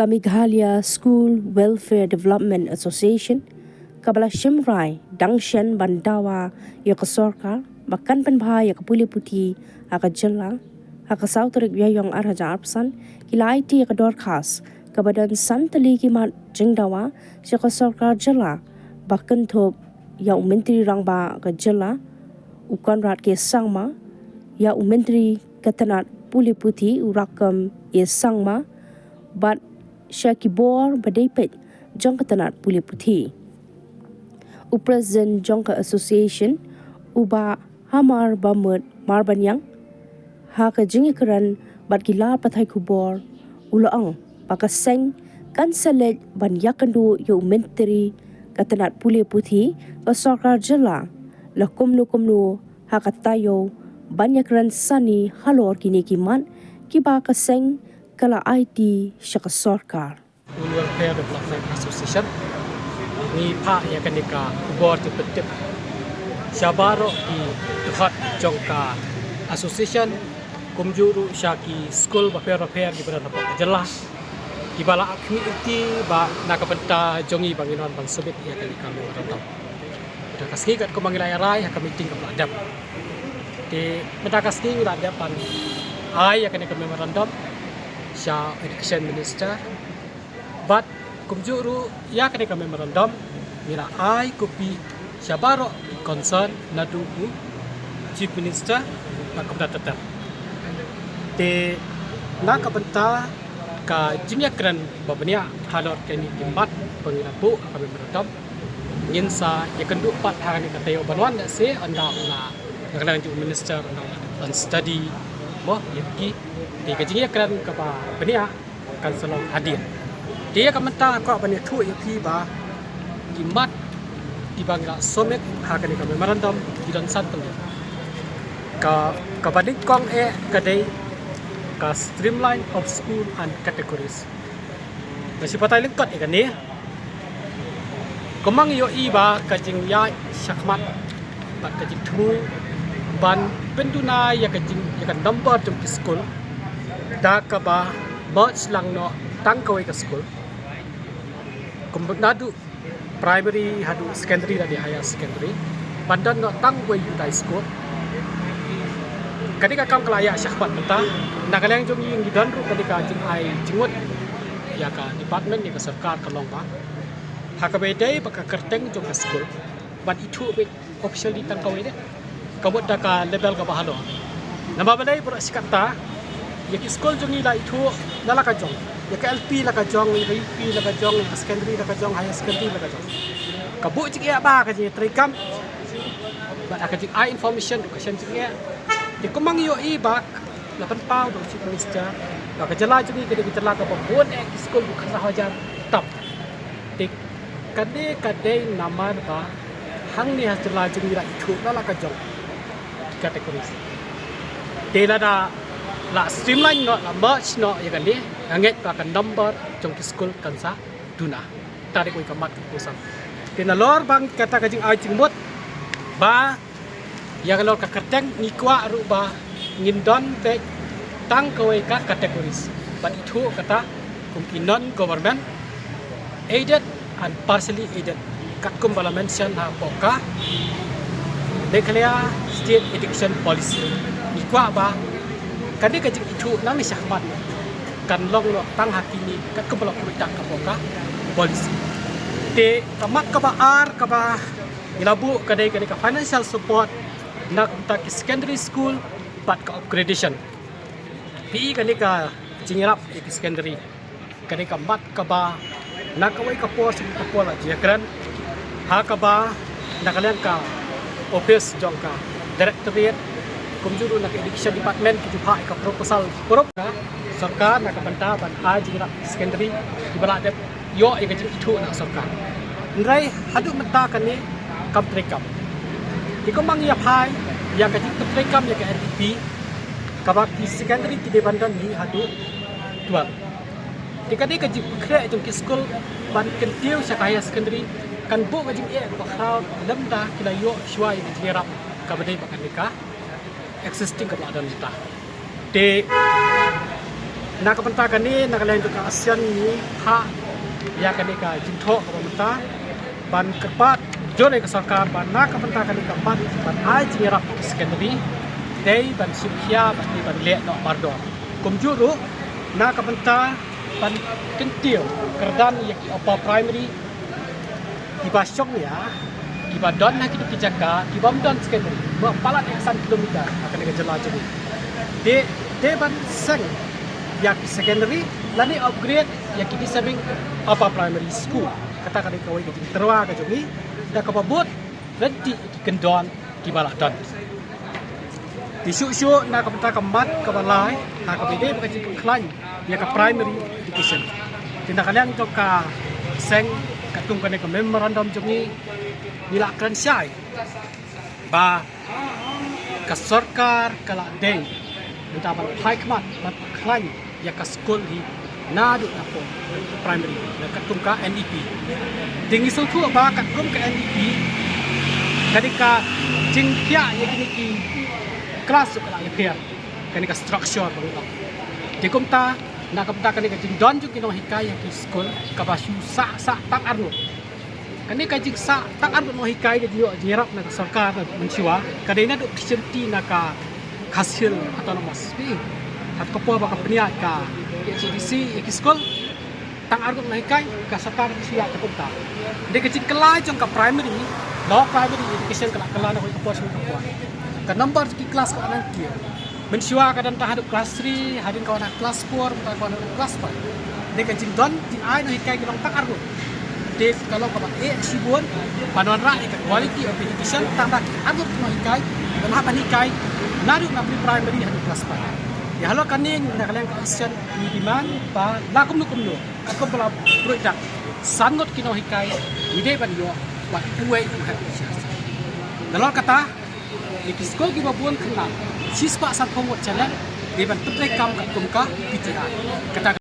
Meghalaya School Welfare Development Association, kabala Shimrai, Dangshan Bandawa, Yaka Sorkar, Makan Penbha, Yaka Puli Puti, Aka Jilla, Aka Sauterik Yayong Arhaja Arpsan, Kila IT Yaka Dorkas, Kabadan Santali Kimat Jingdawa, Yaka Sorkar Jilla, Bakan Top, Ya Menteri Rangba Aka Jilla, Ukan Rat Ke Sangma, Ya Menteri Katanat Puli Puti, Urakam Ye Sangma, Bat Syakibor Badepet Jongka Tanat Puli Putih. Presiden Jongka Association Uba Hamar Bamut Marbanyang Haka Jingikaran Bat Gilar Patai Kubor Ulaang Pakaseng Kansalet Ban Yakandu Yo Menteri Katanat Puli Putih Sorkar Jela Lakumnu Haka Tayo Banyakran Sani Halor Kini Kiman Kiba Kaseng Kala IT Syaka Sorkar Welfare Development Association ni Pak ya kanika board petip Syabaro di Tuhat Jongka Association kumjuru syaki school repair di benar jelas di bala community ba nakapenta jongi banginon bang subit ya kanika memorandum udah kasih kat kumangilai rai kami tinggal adab di medakasni udah ada pan ai ya kanika memorandum Sya Education Minister but kumjuru ya kanika memorandum mira ai kopi syabaro concern nadugu Chief Minister nakapda tetap te nakapenta ka jimyakran babania halor keni kimbat pengirapu kami memorandum insa yakandu pat hangani katayo banwan da se anda una ngaklan Chief Minister on study mo yaki di kajimyakran ka ba bania kanselong hadir dia kamenta ko bani thu yapi ba kimat di bangla somet hakani ka memorandum bidan santel ka badik kong kadai ka streamline of school and categories masih patai lengkap ikan ni komang yo iba kajing ya syakmat ba kajing thu ban penduna ya kajing ya kan number jom school da ka ba merge lang no tangkawai ka school nadu primary hadu secondary dan higher secondary pandan no tangway high school kadika kam kelaya syahbat beta nagalang jong yung gidan ru kadika jing ai jingut ya ka department ni ka sarkar ka longba hakabedai baka kerteng jong ka school but itu be officially tangkawai de kabut da ka level ka bahalo nambabadai pura sikata ya ki school jong ila itu nalaka jong ya ke LP la ka jong ya UP la ka jong ya secondary la ka jong higher secondary la ka jong kabu jik ya ba ka ji trikam ba ka ji I information ka shen jik ya di komang yo I ba la pan pau do Chief Minister ba ka jala jik ke di jala ka bon ek school ka sa hajar tap di kade namar ba hang ni has jala jik ira itu la ka jong kategoris de la streamline no la merge no ya kan ni anget ka number jong school kansa duna tarik oi kamat kusam tina lor bang kata kajing ai jingmut ba ya lor ka kerteng ni kwa ru ba ngindon te tang kawai ka categories but itu kata kumki non government aided and partially aided kakum bala mention ha poka deklia state education policy ni kwa ba kadi kajing itu nang ni syahmat kan long lo tang hakini kat kepala kuritak kapoka polisi te kamat ka ba ar ka ba ilabu kadai ka financial support nak tak secondary school but ka upgradation PE kani ka jingrap ke secondary kani ka mat ka ba nakawai ka pos ka pola jiakran ha ka ba nakalian ka office jong ka directorate kumjuru nak education department ki jupha ka proposal prop ka sarkar nak banta ban aji nak secondary di bala de yo e ka itu nak sarkar ndrai hadu menta kan ni kam trekam di komang ya phai ya ka trekam ya ka RDP ka ba ki secondary ki de bandan ni hadu dua di ka de ka ji kre jong ki school ban kentiu sakaya secondary kan bu ka ji e ka khau lamda kila yo shwai di rap ka badai bakan ka existing keadaan kita. De nak kepentar kani nak lain juga ASEAN ni hak ya kani ka jinthok ka kepentar ban kepat jone ka sarkar ban nak kepentar kani ka ban ai jinirap secondary dei ban subhia ban ni ban lek nok mardo kumju ru nak kepentar ban kentil kerdan ya ki apa primary di Basyok ya di Badon nak kita jaga di Bamdan secondary berpalat eksan kilometer akan dengan jalan jadi de ban seng yang secondary lani upgrade yang kita sabing apa primary school kata kali kau ini terwa ke jumi dah kebabut nanti kendon di Baladon di syuk nak kepentar kemat kebalai nak kebede bukan jadi pengklan yang ke primary education tindak kalian untuk ke seng katung kene ke memorandum jumi nilakkan syai ba ke sarkar kala dei minta ban pai kemat ban klan ya ka school hi nadu apo primary ya katung ka NEP dingi so tu ba katung ka NEP kadika jingkia ya kini ki kelas kala ya kia kani ka structure bang dikum ta nak kapta kani ka jing don ju kino hikai ya ki school ka ba shu sa tak arno kani ka jing sa tak arno no hikai de dio jirap na sarkar mensiwa kadina do kicenti na ka hasil autonomous bi hat ko po ba ka pniat ka HDC ki school tang argo na hikai ka sarkar siya ka punta de ka jing kelai jong ka primary no primary education kala na ko po shu ko ka number ki class ka nan ki mensiwa ka dan tahadu kelas 3 hadin kawan kelas 4 kawan kelas 5 de ka jing don jing ai no hikai ki long tak argo de kalau ka ba sibun panon ra ka quality of education tang ra ki argo no hikai dan ha ban hikai naru na primary hadi kelas 4 ya halo kaning nak kalian ka ASEAN ni diman pa lakum nukum no aku bela produk sangot kino hikai ide ban yo wa uwe ha dalam kata di sekolah kita buat kenal siswa saat pembuat channel di ban petrek kam kat kumka PTI kata